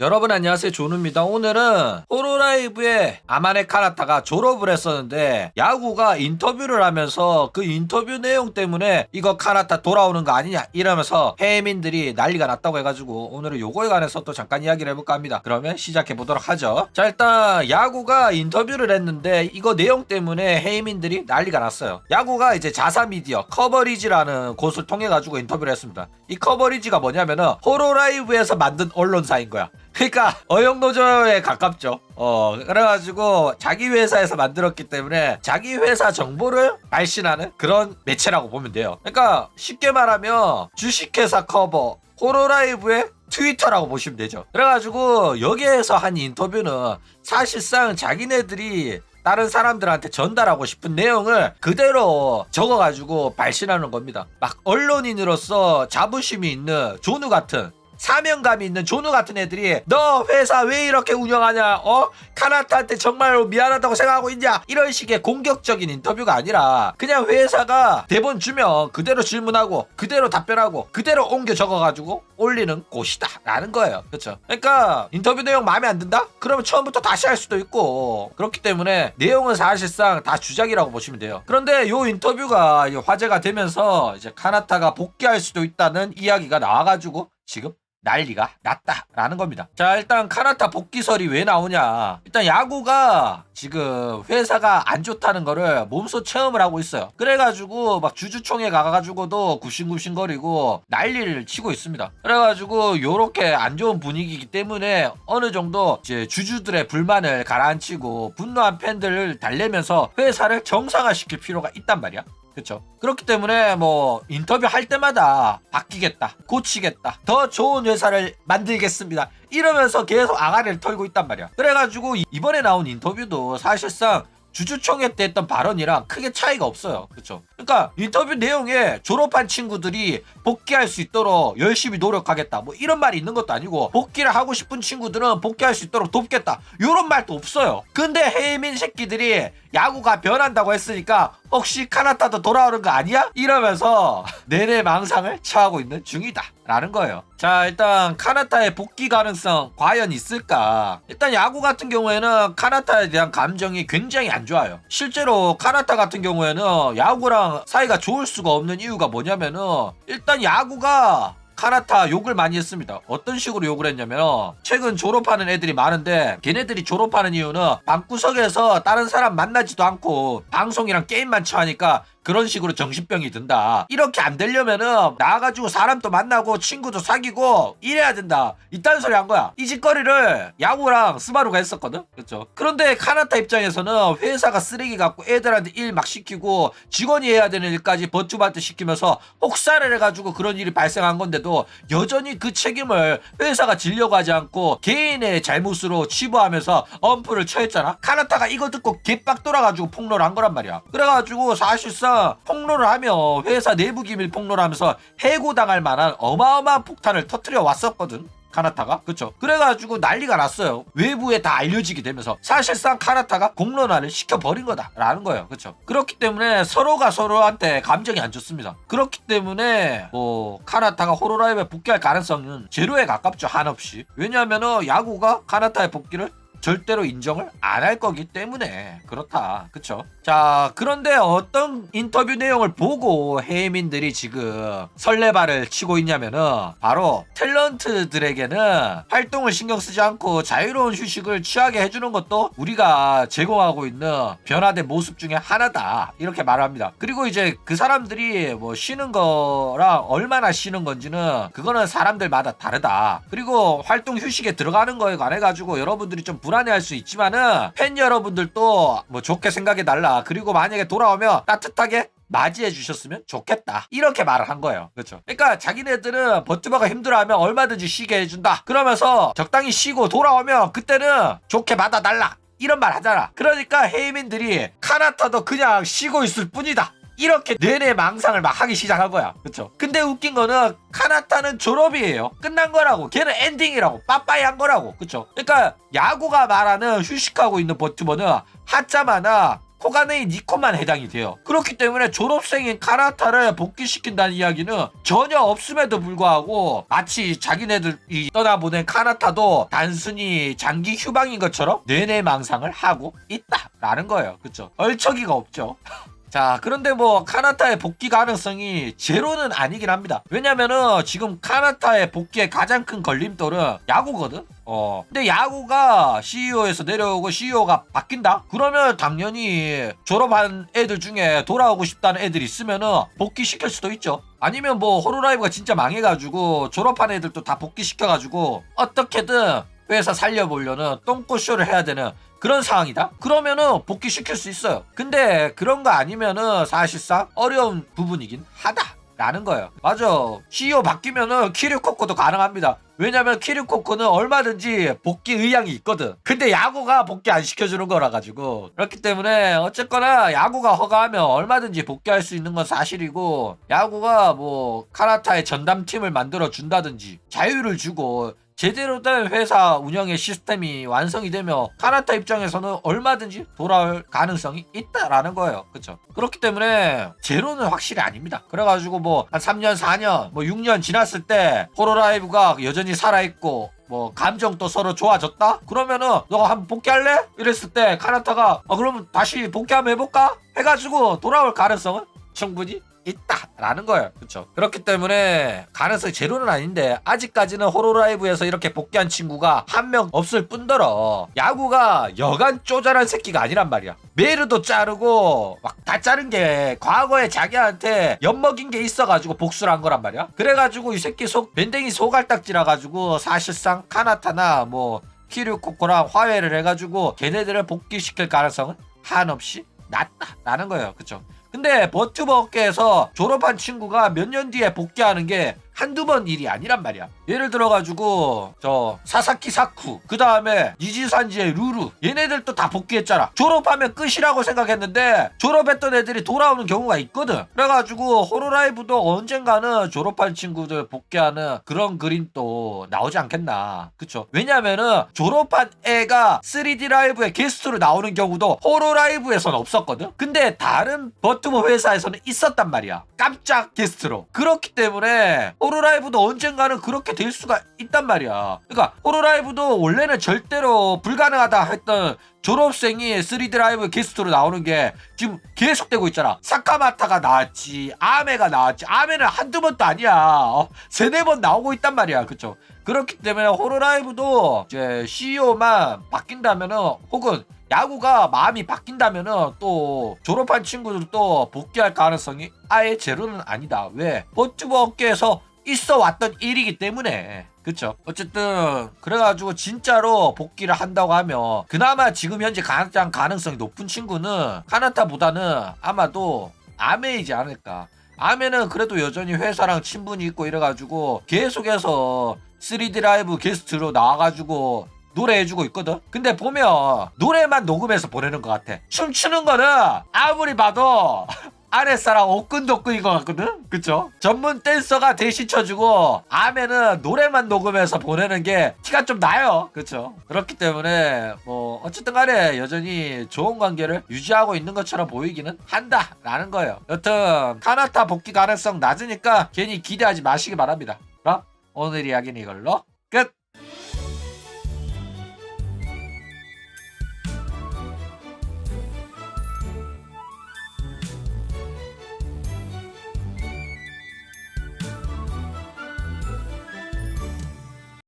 여러분 안녕하세요, 조누입니다. 오늘은 호로라이브의 아마네 카나타가 졸업을 했었는데 야구가 인터뷰를 하면서 그 인터뷰 내용 때문에 이거 카나타 돌아오는 거 아니냐 이러면서 해민들이 난리가 났다고 해가지고 오늘은 요거에 관해서 또 잠깐 이야기를 해볼까 합니다. 그러면 시작해 보도록 하죠. 자, 일단 야구가 인터뷰를 했는데 이거 내용 때문에 해민들이 난리가 났어요. 야구가 이제 자사미디어 커버리지라는 곳을 통해 가지고 인터뷰를 했습니다. 이 커버리지가 뭐냐면은 호로라이브에서 만든 언론사인 거야. 그러니까 어영노조에 가깝죠. 그래가지고 자기 회사에서 만들었기 때문에 자기 회사 정보를 발신하는 그런 매체라고 보면 돼요. 그러니까 쉽게 말하면 주식회사 커버 호로라이브의 트위터라고 보시면 되죠. 그래가지고 여기에서 한 인터뷰는 사실상 자기네들이 다른 사람들한테 전달하고 싶은 내용을 그대로 적어가지고 발신하는 겁니다. 막 언론인으로서 자부심이 있는 조누 같은, 사명감이 있는 조누 같은 애들이 너 회사 왜 이렇게 운영하냐, 카나타한테 정말로 미안하다고 생각하고 있냐, 이런 식의 공격적인 인터뷰가 아니라 그냥 회사가 대본 주면 그대로 질문하고 그대로 답변하고 그대로 옮겨 적어가지고 올리는 곳이다 라는 거예요. 그렇죠? 그러니까 인터뷰 내용 마음에 안 든다? 그러면 처음부터 다시 할 수도 있고, 그렇기 때문에 내용은 사실상 다 주작이라고 보시면 돼요. 그런데 요 인터뷰가 화제가 되면서 이제 카나타가 복귀할 수도 있다는 이야기가 나와가지고 지금 난리가 났다라는 겁니다. 자, 일단 카나타 복귀설이 왜 나오냐. 일단 야구가 지금 회사가 안 좋다는 거를 몸소 체험을 하고 있어요. 그래가지고 막 주주총회 가가지고도 굽신굽신거리고 난리를 치고 있습니다. 그래가지고 요렇게 안 좋은 분위기이기 때문에 어느 정도 이제 주주들의 불만을 가라앉히고 분노한 팬들을 달래면서 회사를 정상화시킬 필요가 있단 말이야. 그렇죠. 그렇기 때문에 뭐 인터뷰 할 때마다 바뀌겠다, 고치겠다, 더 좋은 회사를 만들겠습니다 이러면서 계속 아가리를 털고 있단 말이야. 그래가지고 이번에 나온 인터뷰도 사실상 주주총회 때 했던 발언이랑 크게 차이가 없어요. 그렇죠. 그러니까 인터뷰 내용에 졸업한 친구들이 복귀할 수 있도록 열심히 노력하겠다 뭐 이런 말이 있는 것도 아니고, 복귀를 하고 싶은 친구들은 복귀할 수 있도록 돕겠다 이런 말도 없어요. 근데 해민 새끼들이 야구가 변한다고 했으니까 혹시 카나타도 돌아오는 거 아니야? 이러면서 내내 망상을 처하고 있는 중이다 라는 거예요. 자, 일단 카나타의 복귀 가능성 과연 있을까? 일단 야구 같은 경우에는 카나타에 대한 감정이 굉장히 안 좋아요. 실제로 카나타 같은 경우에는 야구랑 사이가 좋을 수가 없는 이유가 뭐냐면은, 일단 야구가 카나타 욕을 많이 했습니다. 어떤 식으로 욕을 했냐면, 최근 졸업하는 애들이 많은데 걔네들이 졸업하는 이유는 방구석에서 다른 사람 만나지도 않고 방송이랑 게임만 쳐하니까 그런 식으로 정신병이 든다. 이렇게 안 되려면은 나와가지고 사람도 만나고 친구도 사귀고 이래야 된다. 이딴 소리 한 거야. 이 짓거리를 야구랑 스바루가 했었거든. 그렇죠. 그런데 카나타 입장에서는 회사가 쓰레기 같고 애들한테 일 막 시키고 직원이 해야 되는 일까지 버투발트 시키면서 혹사를 해가지고 그런 일이 발생한 건데도 여전히 그 책임을 회사가 지려고 하지 않고 개인의 잘못으로 치부하면서 엄프를 처했잖아. 카나타가 이거 듣고 개빡 돌아가지고 폭로를 한 거란 말이야. 그래가지고 사실상 폭로를 하면 회사 내부 기밀 폭로를 하면서 해고당할 만한 어마어마한 폭탄을 터뜨려 왔었거든, 카나타가. 그쵸. 그래가지고 난리가 났어요. 외부에 다 알려지게 되면서 사실상 카나타가 공론화를 시켜버린 거다 라는 거예요. 그쵸. 그렇기 때문에 서로가 서로한테 감정이 안 좋습니다. 그렇기 때문에 뭐 카나타가 호로라이브에 복귀할 가능성은 제로에 가깝죠, 한없이. 왜냐하면 야구가 카나타의 복귀를 절대로 인정을 안 할 거기 때문에 그렇다. 그쵸? 자, 그런데 어떤 인터뷰 내용을 보고 해민들이 지금 설레발을 치고 있냐면은, 바로 탤런트들에게는 활동을 신경 쓰지 않고 자유로운 휴식을 취하게 해주는 것도 우리가 제공하고 있는 변화된 모습 중에 하나다 이렇게 말을 합니다. 그리고 이제 그 사람들이 뭐 쉬는 거랑 얼마나 쉬는 건지는 그거는 사람들마다 다르다. 그리고 활동 휴식에 들어가는 거에 관해 가지고 여러분들이 좀 불안해할 수 있지만은 팬 여러분들도 뭐 좋게 생각해 달라. 그리고 만약에 돌아오면 따뜻하게 맞이해 주셨으면 좋겠다 이렇게 말을 한 거예요. 그렇죠. 그러니까 자기네들은 버튜버가 힘들어하면 얼마든지 쉬게 해준다 그러면서 적당히 쉬고 돌아오면 그때는 좋게 받아달라 이런 말 하잖아. 그러니까 해민들이 카나타도 그냥 쉬고 있을 뿐이다 이렇게 내내 망상을 막 하기 시작한 거야. 그쵸. 근데 웃긴 거는 카나타는 졸업이에요. 끝난 거라고. 걔는 엔딩이라고. 빠빠이 한 거라고. 그쵸. 그러니까 야구가 말하는 휴식하고 있는 버튜버는 하자마나 호가네이 니코만 해당이 돼요. 그렇기 때문에 졸업생인 카나타를 복귀시킨다는 이야기는 전혀 없음에도 불구하고 마치 자기네들이 떠나보낸 카나타도 단순히 장기 휴방인 것처럼 내내 망상을 하고 있다라는 거예요. 그쵸? 얼척이가 없죠. 자, 그런데 뭐 카나타의 복귀 가능성이 제로는 아니긴 합니다. 왜냐면은 지금 카나타의 복귀의 가장 큰 걸림돌은 야구거든. 근데 야구가 CEO에서 내려오고 CEO가 바뀐다? 그러면 당연히 졸업한 애들 중에 돌아오고 싶다는 애들이 있으면은 복귀시킬 수도 있죠. 아니면 뭐 호로라이브가 진짜 망해가지고 졸업한 애들도 다 복귀시켜가지고 어떻게든 회사 살려보려는 똥꼬쇼를 해야 되는 그런 상황이다? 그러면은 복귀시킬 수 있어요. 근데 그런 거 아니면은 사실상 어려운 부분이긴 하다라는 거예요. 맞아. CEO 바뀌면은 키류코코도 가능합니다. 왜냐면 키류코코는 얼마든지 복귀 의향이 있거든. 근데 야구가 복귀 안 시켜주는 거라 가지고. 그렇기 때문에 어쨌거나 야구가 허가하면 얼마든지 복귀할 수 있는 건 사실이고, 야구가 뭐 카나타의 전담팀을 만들어 준다든지 자유를 주고 제대로 된 회사 운영의 시스템이 완성이 되면 카나타 입장에서는 얼마든지 돌아올 가능성이 있다라는 거예요. 그쵸? 그렇기 때문에 제로는 확실히 아닙니다. 그래가지고 뭐 한 3년 4년 뭐 6년 지났을 때 호로라이브가 여전히 살아있고 뭐 감정도 서로 좋아졌다? 그러면은 너가 한번 복귀할래? 이랬을 때 카나타가 그러면 다시 복귀 한번 해볼까? 해가지고 돌아올 가능성은 충분히 있다라는 거예요. 그렇죠? 그렇기 때문에 가능성이 제로는 아닌데 아직까지는 호로라이브에서 이렇게 복귀한 친구가 한 명 없을 뿐더러 야구가 여간 쪼잔한 새끼가 아니란 말이야. 메르도 자르고 막 다 자른 게 과거에 자기한테 엿먹인 게 있어가지고 복수를 한 거란 말이야. 그래가지고 이 새끼 밴댕이 소갈딱지라 가지고 사실상 카나타나 뭐 키류코코랑 화해를 해가지고 걔네들을 복귀시킬 가능성은 한없이 낮다라는 거예요. 그쵸? 근데 버튜버 업계에서 졸업한 친구가 몇 년 뒤에 복귀하는 게 한두 번 일이 아니란 말이야. 예를 들어가지고 저 사사키 사쿠, 그 다음에 니지산지의 루루, 얘네들도 다 복귀했잖아. 졸업하면 끝이라고 생각했는데 졸업했던 애들이 돌아오는 경우가 있거든. 그래가지고 호로라이브도 언젠가는 졸업한 친구들 복귀하는 그런 그림 또 나오지 않겠나. 그쵸? 왜냐면은 졸업한 애가 3D 라이브에 게스트로 나오는 경우도 호로라이브에서는 없었거든. 근데 다른 버튜버 회사에서는 있었단 말이야. 깜짝 게스트로. 그렇기 때문에 호로라이브도 언젠가는 그렇게 될 수가 있단 말이야. 그러니까 호로라이브도 원래는 절대로 불가능하다 했던 졸업생이 3D 라이브 게스트로 나오는 게 지금 계속되고 있잖아. 사카마타가 나왔지, 아메가 나왔지. 아메는 한두 번도 아니야. 세네 번 나오고 있단 말이야. 그쵸? 그렇기 때문에 호로라이브도 이제 CEO만 바뀐다면은, 혹은 야구가 마음이 바뀐다면은 또 졸업한 친구들도 복귀할 가능성이 아예 제로는 아니다. 왜? 버튜버 업계에서 있어 왔던 일이기 때문에. 그쵸? 어쨌든 그래가지고 진짜로 복귀를 한다고 하면 그나마 지금 현재 가장 가능성이 높은 친구는 카나타보다는 아마도 아메이지 않을까. 아메는 그래도 여전히 회사랑 친분이 있고 이래가지고 계속해서 3D 라이브 게스트로 나와가지고 노래해주고 있거든. 근데 보면 노래만 녹음해서 보내는 것 같아. 춤추는 거는 아무리 봐도 아랫사람 오끈도끈인 것 같거든. 그쵸? 전문 댄서가 대신 쳐주고 아메는 노래만 녹음해서 보내는 게 티가 좀 나요. 그쵸? 그렇기 때문에 뭐 어쨌든 간에 여전히 좋은 관계를 유지하고 있는 것처럼 보이기는 한다라는 거예요. 여튼 카나타 복귀 가능성 낮으니까 괜히 기대하지 마시기 바랍니다. 그럼 오늘 이야기는 이걸로 끝!